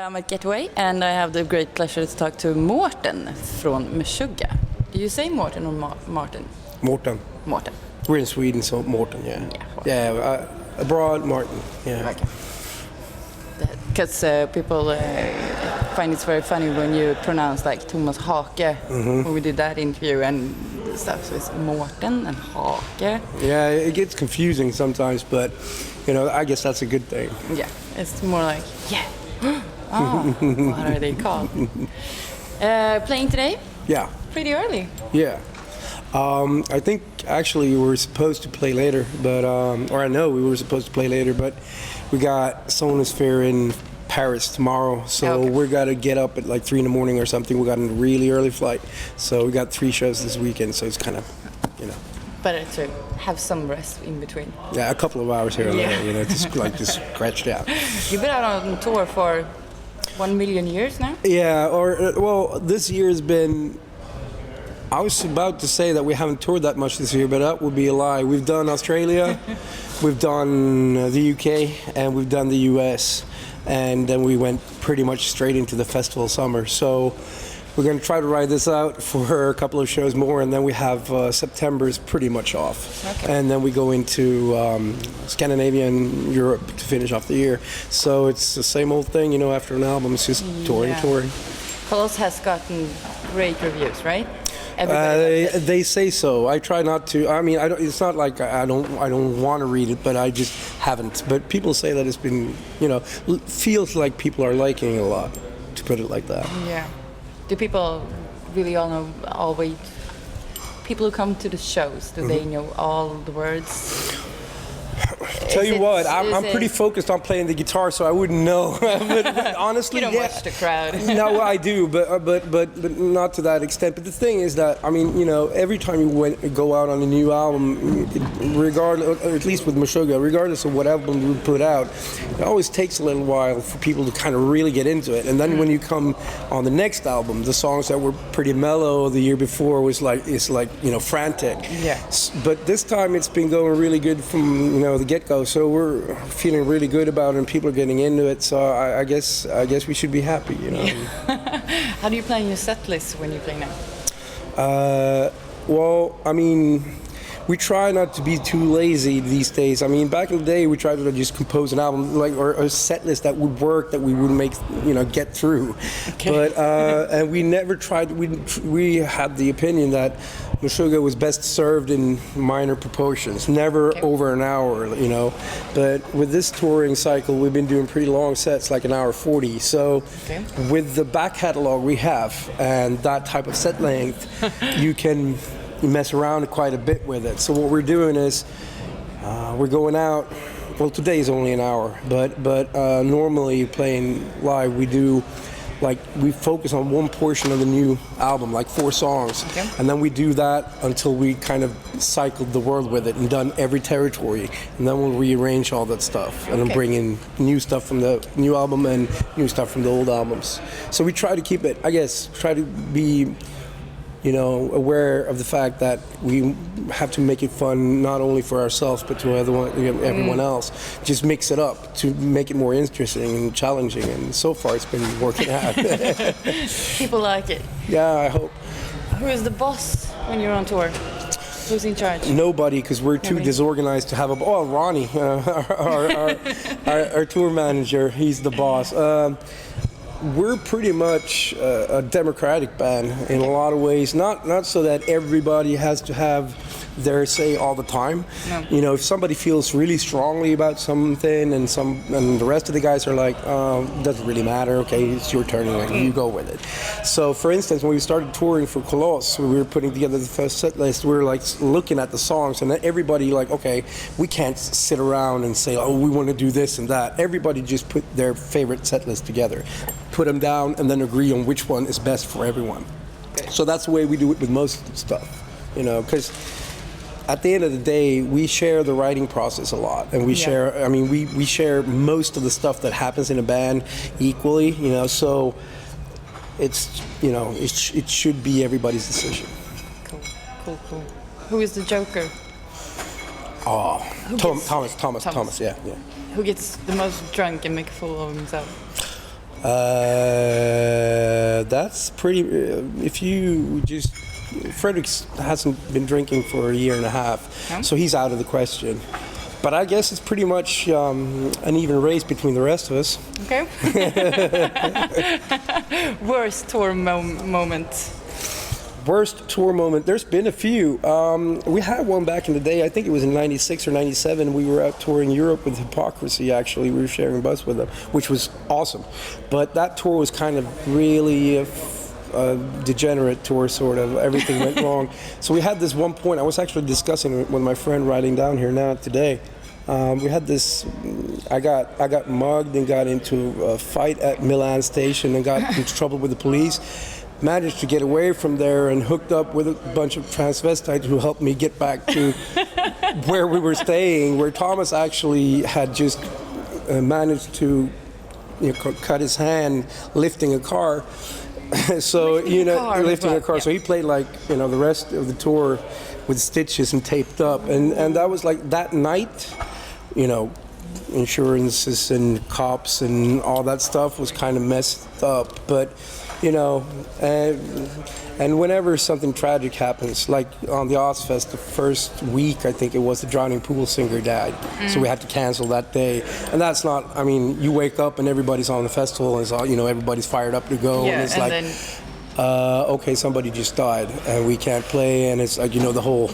I'm at Getaway and I have the great pleasure to talk to Mårten from Meshuggah. Do you say Mårten or Mårten? Mårten. Mårten. We're in Sweden, so Mårten, yeah. Yeah, abroad, Mårten, yeah. Okay. Because people find it's very funny when you pronounce like Thomas Hake when we did that interview and stuff. So it's Mårten and Hake. Yeah, it gets confusing sometimes, but I guess that's a good thing. Yeah, it's more like what are they called? Playing today? Yeah. Pretty early. Yeah. I think actually we were supposed to play later, but or I know we were supposed to play later, but we got Sonosphere in Paris tomorrow, so we're gotta get up at like 3 in the morning or something. We got a really early flight, so we got 3 shows this weekend. So it's kind of, Better to have some rest in between. Yeah, a couple of hours here and there, just scratched out. You've been out on tour for 1 million years now. Yeah, well, this year has been. I was about to say that we haven't toured that much this year, but that would be a lie. We've done Australia, we've done the UK, and we've done the US, and then we went pretty much straight into the festival summer. So we're going to try to ride this out for a couple of shows more, and then we have September's pretty much off. Okay. And then we go into Scandinavia and Europe to finish off the year. So it's the same old thing, after an album, it's just touring. Koloss has gotten great reviews, right? They say so. I try not to. I mean, it's not like I don't want to read it, but I just haven't. But people say that it's been, feels like people are liking it a lot, to put it like that. Yeah. Do people really all wait? People who come to the shows, do they know all the words? Tell you what, I'm pretty focused on playing the guitar, so I wouldn't know. but honestly, you don't watch the crowd. No, I do, but not to that extent. But the thing is that every time you go out on a new album, regardless, or at least with Meshuggah, regardless of what album we put out, it always takes a little while for people to kind of really get into it. And then when you come on the next album, the songs that were pretty mellow the year before it's like frantic. Yeah. But this time it's been going really good from the get-go, so we're feeling really good about it and people are getting into it, so I guess we should be happy, How do you plan your set list when you play now? Well, I mean, we try not to be too lazy these days. I mean, back in the day, we tried to just compose an album, or a set list that would work, that we would make, get through. Okay. But and we never tried. We had the opinion that Meshuggah was best served in minor proportions, never over an hour, But with this touring cycle, we've been doing pretty long sets, like 1 hour 40. So with the back catalog we have and that type of set length, you can mess around quite a bit with it. So what we're doing is we're going out. Well, today is only 1 hour, but normally playing live, we focus on one portion of the new album, like 4 songs, and then we do that until we kind of cycled the world with it and done every territory, and then we'll rearrange all that stuff and then bring in new stuff from the new album and new stuff from the old albums. So we try to keep it, try to be aware of the fact that we have to make it fun not only for ourselves but to everyone else. Just mix it up to make it more interesting and challenging, and so far it's been working out. People like it. Yeah, I hope. Who is the boss when you're on tour? Who's in charge? Nobody, because we're too disorganized to have Ronnie, our tour manager, he's the boss. We're pretty much a democratic band in a lot of ways. Not so that everybody has to have their say all the time. No. If somebody feels really strongly about something, and the rest of the guys are like, doesn't really matter. Okay, it's your turn. You go with it. So, for instance, when we started touring for Koloss, we were putting together the first set list. We were like looking at the songs, and then everybody okay, we can't sit around and say, we want to do this and that. Everybody just put their favorite set list together, put them down, and then agree on which one is best for everyone. Okay. So that's the way we do it with most stuff, because at the end of the day, we share the writing process a lot, and we share. I mean, we share most of the stuff that happens in a band equally. So it's it should be everybody's decision. Cool. Who is the Joker? Thomas. Yeah. Who gets the most drunk and make a fool of himself? That's pretty. If you just, Fredrik hasn't been drinking for a year and a half, so he's out of the question. But I guess it's pretty much an even race between the rest of us. Okay. Worst tour moment. Worst tour moment. There's been a few. We had one back in the day. I think it was in '96 or '97. We were out touring Europe with Hypocrisy. Actually, we were sharing a bus with them, which was awesome. But that tour was kind of really a degenerate tour, sort of. Everything went wrong. So we had this one point. I was actually discussing it with my friend riding down here now today. We had this. I got mugged and got into a fight at Milan station and got into trouble with the police. Managed to get away from there and hooked up with a bunch of transvestites who helped me get back to where we were staying, where Thomas actually had just managed to cut his hand lifting a car. So, lifting a car. Yeah. So he played like, the rest of the tour with stitches and taped up. And that was like that night, insurances and cops and all that stuff was kind of messed up. But and whenever something tragic happens, like on the Ozfest, the first week, I think it was, the Drowning Pool singer died. So we had to cancel that day. And that's not, you wake up and everybody's on the festival and it's all, everybody's fired up to go. Yeah, and it's and like, then... okay, somebody just died and we can't play. And it's like, the whole,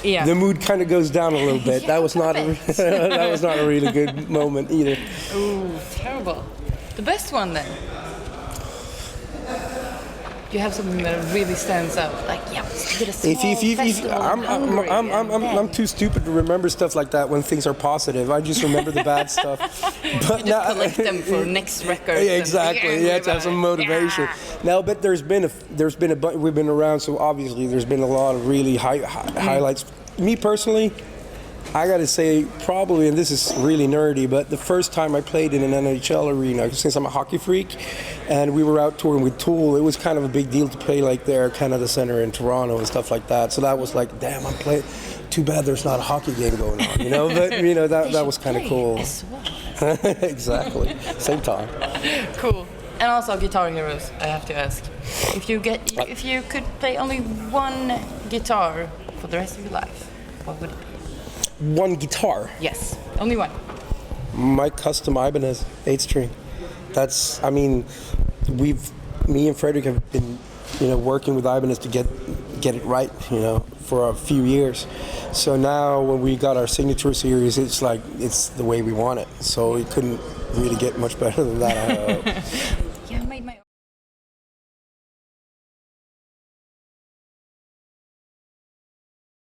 the mood kind of goes down a little bit. That was not that was not a really good moment either. Ooh, terrible. The best one then? You have something that really stands out, like did a small festival. I'm too stupid to remember stuff like that when things are positive. I just remember the bad stuff. But you just collect them for next record. Yeah, exactly. You have to have some motivation. Now, but there's been a bunch. We've been around, so obviously there's been a lot of really highlights. Me personally, I gotta say, probably, and this is really nerdy, but the first time I played in an NHL arena, since I'm a hockey freak, and we were out touring with Tool, it was kind of a big deal to play like there, Canada Center in Toronto and stuff like that. So that was like, damn, I'm playing. Too bad there's not a hockey game going on, But that was kind of cool. Exactly. Same time. Cool. And also Guitar Heroes, I have to ask. If you could play only one guitar for the rest of your life, what would it be? One guitar? Yes, only one. My custom Ibanez 8-string. That's, me and Fredrik have been, working with Ibanez to get it right, for a few years. So now when we got our signature series, it's like, it's the way we want it. So it couldn't really get much better than that.